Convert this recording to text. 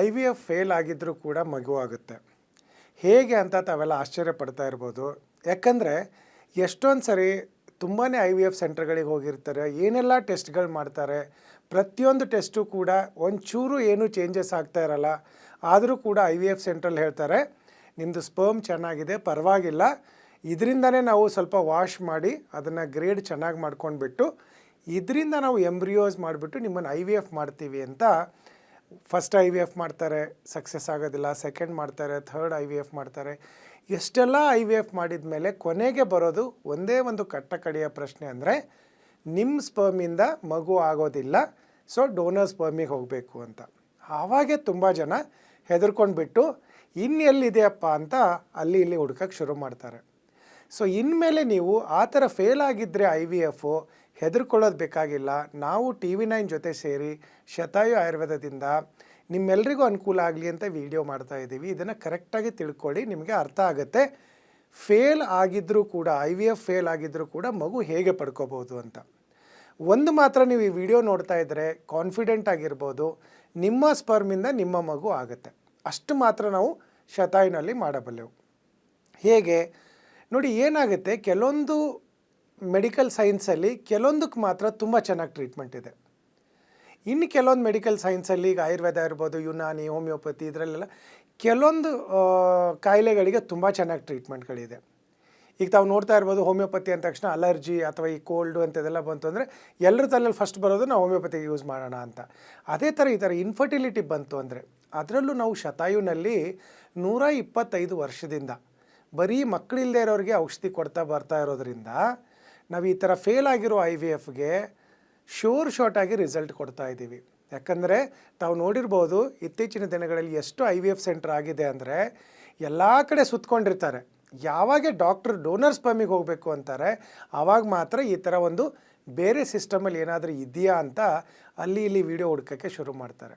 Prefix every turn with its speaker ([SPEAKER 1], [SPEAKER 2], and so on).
[SPEAKER 1] IVF fail ಆಗಿದ್ದರೂ ಕೂಡ ಮಗು ಆಗುತ್ತೆ. ಹೇಗೆ ಅಂತ ತಾವೆಲ್ಲ ಆಶ್ಚರ್ಯ ಪಡ್ತಾ ಇರ್ಬೋದು. ಯಾಕಂದರೆ ಎಷ್ಟೊಂದು ಸರಿ ತುಂಬಾ IVF ಸೆಂಟರ್ಗಳಿಗೆ ಹೋಗಿರ್ತಾರೆ, ಏನೆಲ್ಲ ಟೆಸ್ಟ್ಗಳು ಮಾಡ್ತಾರೆ. ಪ್ರತಿಯೊಂದು ಟೆಸ್ಟು ಕೂಡ ಒಂಚೂರು ಏನೂ ಚೇಂಜಸ್ ಆಗ್ತಾ ಇರಲ್ಲ. ಆದರೂ ಕೂಡ IVF ಸೆಂಟ್ರಲ್ಲಿ ಹೇಳ್ತಾರೆ, ನಿಮ್ಮದು ಸ್ಪರ್ಮ್ ಚೆನ್ನಾಗಿದೆ, ಪರವಾಗಿಲ್ಲ, ಇದರಿಂದನೇ ನಾವು ಸ್ವಲ್ಪ ವಾಶ್ ಮಾಡಿ ಅದನ್ನು ಗ್ರೇಡ್ ಚೆನ್ನಾಗಿ ಮಾಡ್ಕೊಂಡ್ಬಿಟ್ಟು ಇದರಿಂದ ನಾವು ಎಂಬ್ರಿಯೋಸ್ ಮಾಡಿಬಿಟ್ಟು ನಿಮ್ಮನ್ನು IVF ಮಾಡ್ತೀವಿ ಅಂತ ಫಸ್ಟ್ IVF ಮಾಡ್ತಾರೆ, ಸಕ್ಸಸ್ ಆಗೋದಿಲ್ಲ. ಸೆಕೆಂಡ್ ಮಾಡ್ತಾರೆ, ಥರ್ಡ್ IVF ಮಾಡ್ತಾರೆ. ಎಷ್ಟೆಲ್ಲ IVF ಮಾಡಿದ ಮೇಲೆ ಕೊನೆಗೆ ಬರೋದು ಒಂದೇ ಒಂದು ಕಟ್ಟಕಡೆಯ ಪ್ರಶ್ನೆ ಅಂದರೆ ನಿಮ್ಮ ಸ್ಪರ್ಮಿಂದ ಮಗು ಆಗೋದಿಲ್ಲ, ಸೊ ಡೋನರ್ ಸ್ಪರ್ಮಿಗೆ ಹೋಗಬೇಕು ಅಂತ. ಆವಾಗೇ ತುಂಬ ಜನ ಹೆದರ್ಕೊಂಡ್ಬಿಟ್ಟು ಇನ್ನೆಲ್ಲಿದೆಯಪ್ಪ ಅಂತ ಅಲ್ಲಿ ಇಲ್ಲಿ ಹುಡ್ಕಕ್ಕೆ ಶುರು ಮಾಡ್ತಾರೆ. ಸೊ ಇನ್ಮೇಲೆ ನೀವು ಆ ಥರ ಫೇಲ್ ಆಗಿದ್ದರೆ IVF ಹೆದರ್ಕೊಳ್ಳೋದು ಬೇಕಾಗಿಲ್ಲ. ನಾವು TV9 ಜೊತೆ ಸೇರಿ ಶತಾಯು ಆಯುರ್ವೇದದಿಂದ ನಿಮ್ಮೆಲ್ರಿಗೂ ಅನುಕೂಲ ಆಗಲಿ ಅಂತ ವಿಡಿಯೋ ಮಾಡ್ತಾ ಇದ್ದೀವಿ. ಇದನ್ನು ಕರೆಕ್ಟಾಗಿ ತಿಳ್ಕೊಳ್ಳಿ, ನಿಮಗೆ ಅರ್ಥ ಆಗುತ್ತೆ. ಫೇಲ್ ಆಗಿದ್ದರೂ ಕೂಡ IVF ಫೇಲ್ ಆಗಿದ್ದರೂ ಕೂಡ ಮಗು ಹೇಗೆ ಪಡ್ಕೋಬೋದು ಅಂತ. ಒಂದು ಮಾತ್ರ ನೀವು ಈ ವಿಡಿಯೋ ನೋಡ್ತಾ ಇದ್ದರೆ ಕಾನ್ಫಿಡೆಂಟ್ ಆಗಿರ್ಬೋದು, ನಿಮ್ಮ ಸ್ಪರ್ಮಿಂದ ನಿಮ್ಮ ಮಗು ಆಗುತ್ತೆ. ಅಷ್ಟು ಮಾತ್ರ ನಾವು ಶತಾಯುನಲ್ಲಿ ಮಾಡಬಲ್ಲೆವು. ಹೇಗೆ ನೋಡಿ, ಏನಾಗುತ್ತೆ, ಕೆಲವೊಂದು ಮೆಡಿಕಲ್ ಸೈನ್ಸಲ್ಲಿ ಕೆಲವೊಂದಕ್ಕೆ ಮಾತ್ರ ತುಂಬ ಚೆನ್ನಾಗಿ ಟ್ರೀಟ್ಮೆಂಟ್ ಇದೆ. ಇನ್ನು ಕೆಲವೊಂದು ಮೆಡಿಕಲ್ ಸೈನ್ಸಲ್ಲಿ ಈಗ ಆಯುರ್ವೇದ ಇರ್ಬೋದು, ಯುನಾನಿ, ಹೋಮಿಯೋಪತಿ, ಇದರಲ್ಲೆಲ್ಲ ಕೆಲವೊಂದು ಕಾಯಿಲೆಗಳಿಗೆ ತುಂಬ ಚೆನ್ನಾಗಿ ಟ್ರೀಟ್ಮೆಂಟ್ಗಳಿದೆ. ಈಗ ತಾವು ನೋಡ್ತಾ ಇರ್ಬೋದು, ಹೋಮಿಯೋಪತಿ ಅಂದ ತಕ್ಷಣ ಅಲರ್ಜಿ ಅಥವಾ ಈ ಕೋಲ್ಡು ಅಂಥದ್ದೆಲ್ಲ ಬಂತು ಅಂದರೆ ಎಲ್ಲರ ತಲೆಯಲ್ಲಿ ಫಸ್ಟ್ ಬರೋದು ನಾವು ಹೋಮಿಯೋಪತಿಗೆ ಯೂಸ್ ಮಾಡೋಣ ಅಂತ. ಅದೇ ಥರ ಈ ಥರ ಇನ್ಫರ್ಟಿಲಿಟಿ ಬಂತು ಅಂದರೆ ಅದರಲ್ಲೂ ನಾವು ಶತಾಯುನಲ್ಲಿ 125 ವರ್ಷದಿಂದ ಬರೀ ಮಕ್ಕಳಿಲ್ಲದೆ ಇರೋರಿಗೆ ಔಷಧಿ ಕೊಡ್ತಾ ಬರ್ತಾ ಇರೋದ್ರಿಂದ ನಾವು ಈ ಥರ ಫೇಲ್ ಆಗಿರೋ IVFಗೆ ಶಾರ್ಟಾಗಿ ರಿಸಲ್ಟ್ ಕೊಡ್ತಾ ಇದ್ದೀವಿ. ಯಾಕಂದರೆ ತಾವು ನೋಡಿರ್ಬೋದು, ಇತ್ತೀಚಿನ ದಿನಗಳಲ್ಲಿ ಎಷ್ಟು IVF ಸೆಂಟರ್ ಆಗಿದೆ ಅಂದರೆ ಎಲ್ಲ ಕಡೆ ಸುತ್ತಕೊಂಡಿರ್ತಾರೆ. ಯಾವಾಗ ಡಾಕ್ಟ್ರ್ ಡೋನರ್ ಸ್ಪರ್ಮಿಗೆ ಹೋಗಬೇಕು ಅಂತಾರೆ, ಆವಾಗ ಮಾತ್ರ ಈ ಥರ ಒಂದು ಬೇರೆ ಸಿಸ್ಟಮಲ್ಲಿ ಏನಾದರೂ ಇದೆಯಾ ಅಂತ ಅಲ್ಲಿ ಇಲ್ಲಿ ವಿಡಿಯೋ ಹುಡ್ಕೋಕ್ಕೆ ಶುರು ಮಾಡ್ತಾರೆ.